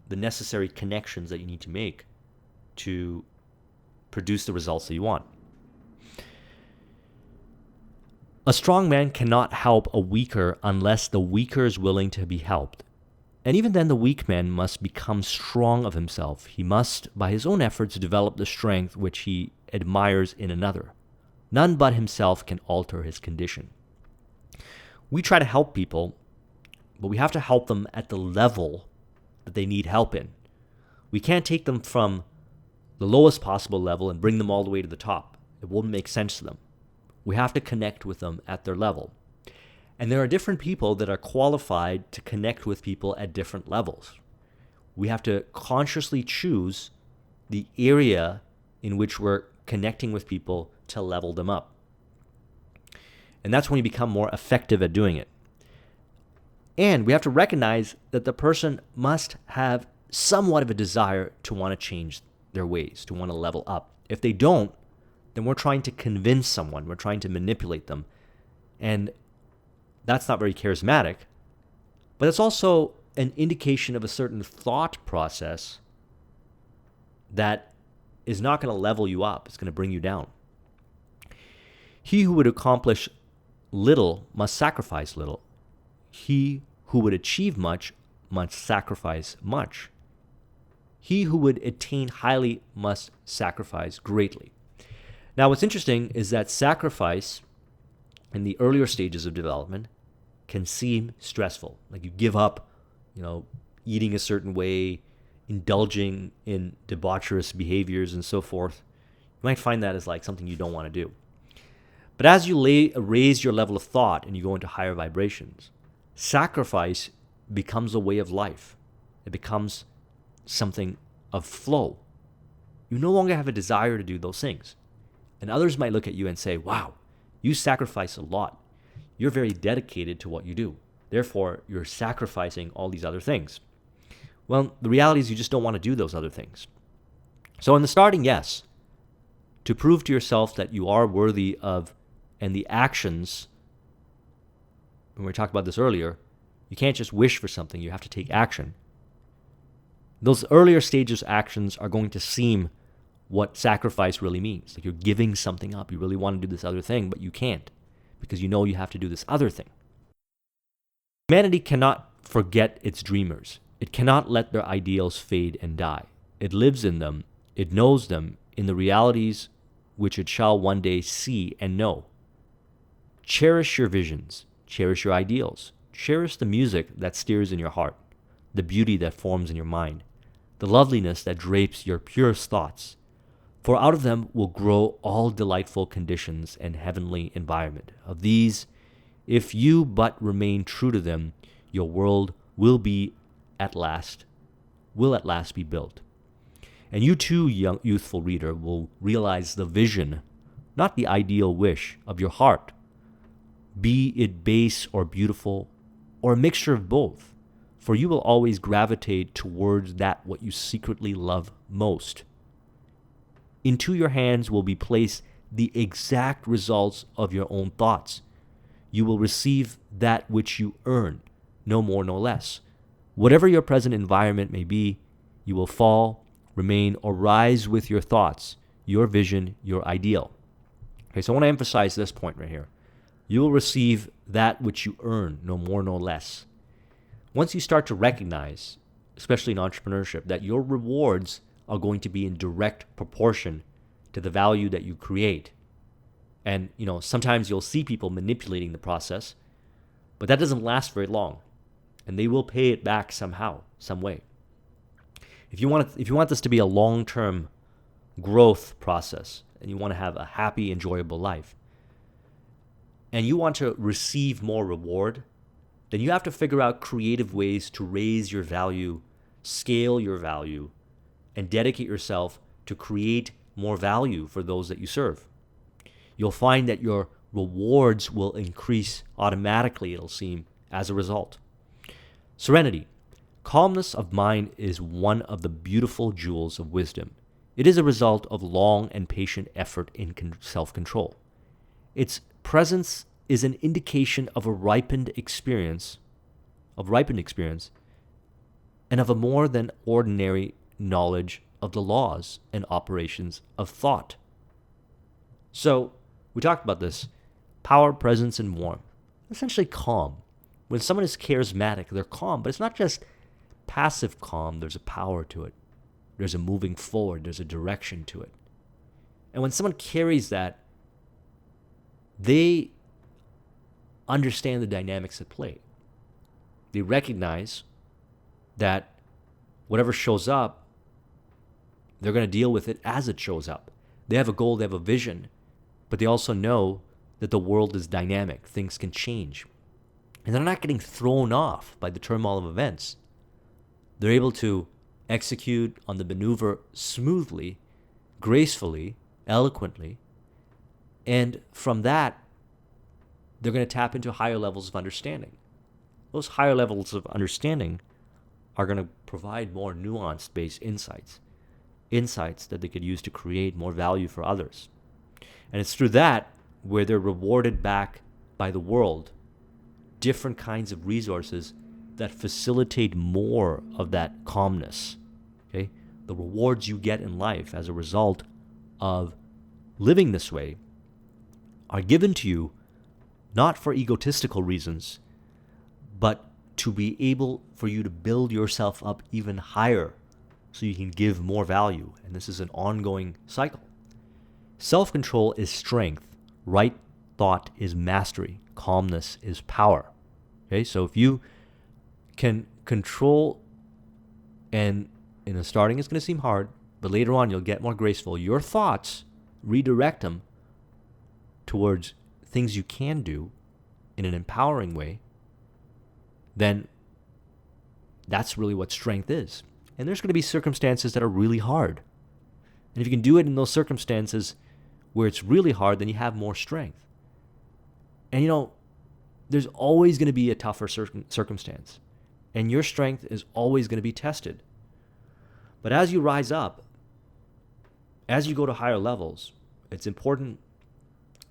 the necessary connections that you need to make to produce the results that you want. A strong man cannot help a weaker unless the weaker is willing to be helped. And even then, the weak man must become strong of himself. He must, by his own efforts, develop the strength which he admires in another. None but himself can alter his condition. We try to help people, but we have to help them at the level that they need help in. We can't take them from the lowest possible level and bring them all the way to the top. It won't make sense to them. We have to connect with them at their level. And there are different people that are qualified to connect with people at different levels. We have to consciously choose the area in which we're connecting with people to level them up. And that's when you become more effective at doing it. And we have to recognize that the person must have somewhat of a desire to want to change their ways, to want to level up. If they don't, then we're trying to convince someone, we're trying to manipulate them. And that's not very charismatic, but it's also an indication of a certain thought process that is not going to level you up. It's going to bring you down. He who would accomplish little must sacrifice little. He who would achieve much must sacrifice much. He who would attain highly must sacrifice greatly. Now, what's interesting is that sacrifice in the earlier stages of development can seem stressful. Like you give up, eating a certain way, indulging in debaucherous behaviors and so forth. You might find that as like something you don't want to do. But as you raise your level of thought and you go into higher vibrations, sacrifice becomes a way of life. It becomes something of flow. You no longer have a desire to do those things. And others might look at you and say, wow, you sacrifice a lot. You're very dedicated to what you do. Therefore, you're sacrificing all these other things. Well, the reality is you just don't want to do those other things. So in the starting, yes, to prove to yourself that you are worthy of, and the actions, when we talked about this earlier, you can't just wish for something, you have to take action. Those earlier stages actions are going to seem what sacrifice really means. Like you're giving something up. You really want to do this other thing, but you can't because you know you have to do this other thing. Humanity cannot forget its dreamers. It cannot let their ideals fade and die. It lives in them. It knows them in the realities which it shall one day see and know. Cherish your visions. Cherish your ideals. Cherish the music that stirs in your heart, the beauty that forms in your mind, the loveliness that drapes your purest thoughts. For out of them will grow all delightful conditions and heavenly environment. Of these, if you but remain true to them, your world will at last be built. And you too, young youthful reader, will realize the vision, not the ideal wish, of your heart, be it base or beautiful, or a mixture of both, for you will always gravitate towards that what you secretly love most. Into your hands will be placed the exact results of your own thoughts. You will receive that which you earn, no more, no less. Whatever your present environment may be, you will fall, remain, or rise with your thoughts, your vision, your ideal. Okay, so I want to emphasize this point right here. You will receive that which you earn, no more, no less. Once you start to recognize, especially in entrepreneurship, that your rewards are going to be in direct proportion to the value that you create. And, sometimes you'll see people manipulating the process, but that doesn't last very long. And they will pay it back somehow, some way. If you want this to be a long-term growth process, and you want to have a happy, enjoyable life, and you want to receive more reward, then you have to figure out creative ways to raise your value, scale your value, and dedicate yourself to create more value for those that you serve. You'll find that your rewards will increase automatically, it'll seem, as a result. Serenity. Calmness of mind is one of the beautiful jewels of wisdom. It is a result of long and patient effort in self-control. Its presence is an indication of a ripened experience, and of a more than ordinary knowledge of the laws and operations of thought. So, we talked about this. Power, presence, and warmth. Essentially calm. When someone is charismatic, they're calm, but it's not just passive calm. There's a power to it. There's a moving forward. There's a direction to it. And when someone carries that, they understand the dynamics at play. They recognize that whatever shows up, they're going to deal with it as it shows up. They have a goal, they have a vision, but they also know that the world is dynamic. Things can change. And they're not getting thrown off by the turmoil of events. They're able to execute on the maneuver smoothly, gracefully, eloquently, and from that, they're going to tap into higher levels of understanding. Those higher levels of understanding are going to provide more nuance-based insights that they could use to create more value for others. And it's through that where they're rewarded back by the world, different kinds of resources that facilitate more of that calmness. Okay? The rewards you get in life as a result of living this way are given to you not for egotistical reasons, but to be able for you to build yourself up even higher so you can give more value. And this is an ongoing cycle. Self-control is strength. Right thought is mastery. Calmness is power. Okay, so if you can control, and in the starting it's going to seem hard, but later on you'll get more graceful. Your thoughts, redirect them towards things you can do in an empowering way, then that's really what strength is. And there's going to be circumstances that are really hard. And if you can do it in those circumstances where it's really hard, then you have more strength. And there's always going to be a tougher circumstance. And your strength is always going to be tested. But as you rise up, as you go to higher levels, it's important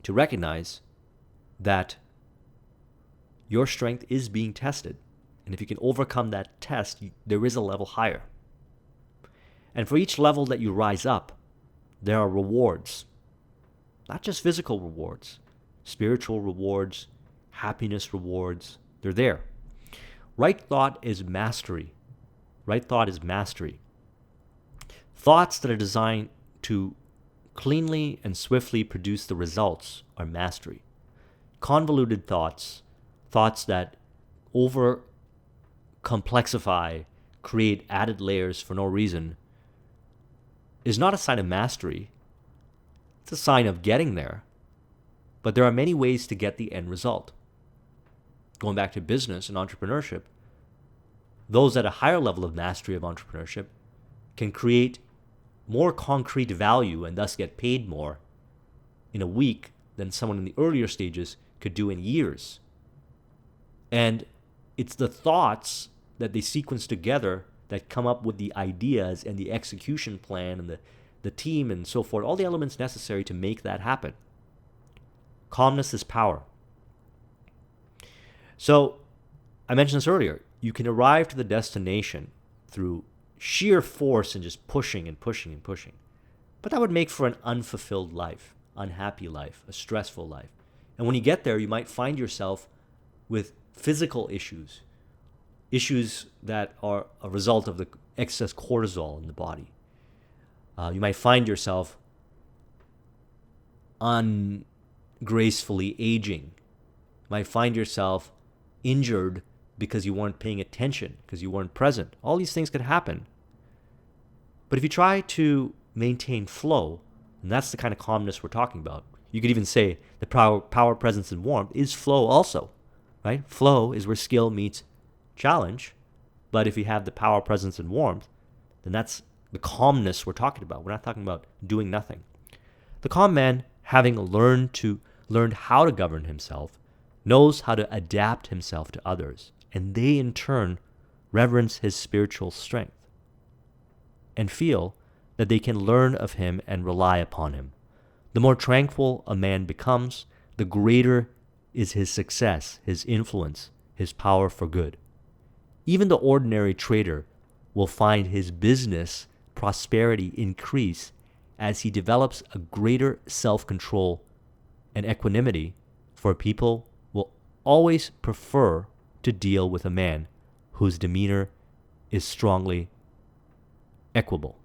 to recognize that your strength is being tested. And if you can overcome that test, there is a level higher. And for each level that you rise up, there are rewards. Not just physical rewards, spiritual rewards, happiness rewards. They're there. Right thought is mastery. Right thought is mastery. Thoughts that are designed to cleanly and swiftly produce the results are mastery. Convoluted thoughts, thoughts that over complexify, create added layers for no reason, is not a sign of mastery. It's a sign of getting there. But there are many ways to get the end result. Going back to business and entrepreneurship, those at a higher level of mastery of entrepreneurship can create more concrete value and thus get paid more in a week than someone in the earlier stages could do in years. And it's the thoughts that they sequence together that come up with the ideas and the execution plan and the team and so forth, all the elements necessary to make that happen. Calmness is power. So, I mentioned this earlier, you can arrive to the destination through sheer force and just pushing and pushing and pushing. But that would make for an unfulfilled life, unhappy life, a stressful life. And when you get there, you might find yourself with physical issues that are a result of the excess cortisol in the body. You might find yourself ungracefully aging. You might find yourself injured because you weren't paying attention, because you weren't present. All these things could happen. But if you try to maintain flow, and that's the kind of calmness we're talking about, you could even say the power, presence, and warmth is flow also, right? Flow is where skill meets challenge. But if you have the power, presence, and warmth, then that's the calmness we're talking about. We're not talking about doing nothing. The calm man, having learned how to govern himself, knows how to adapt himself to others, and they in turn reverence his spiritual strength and feel that they can learn of him and rely upon him. The more tranquil a man becomes, the greater is his success, his influence, his power for good. Even the ordinary trader will find his business prosperity increase as he develops a greater self-control and equanimity, for people will always prefer to deal with a man whose demeanor is strongly equable.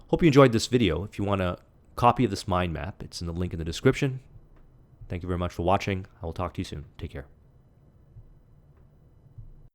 Hope you enjoyed this video. If you want a copy of this mind map, it's in the link in the description. Thank you very much for watching. I will talk to you soon. Take care.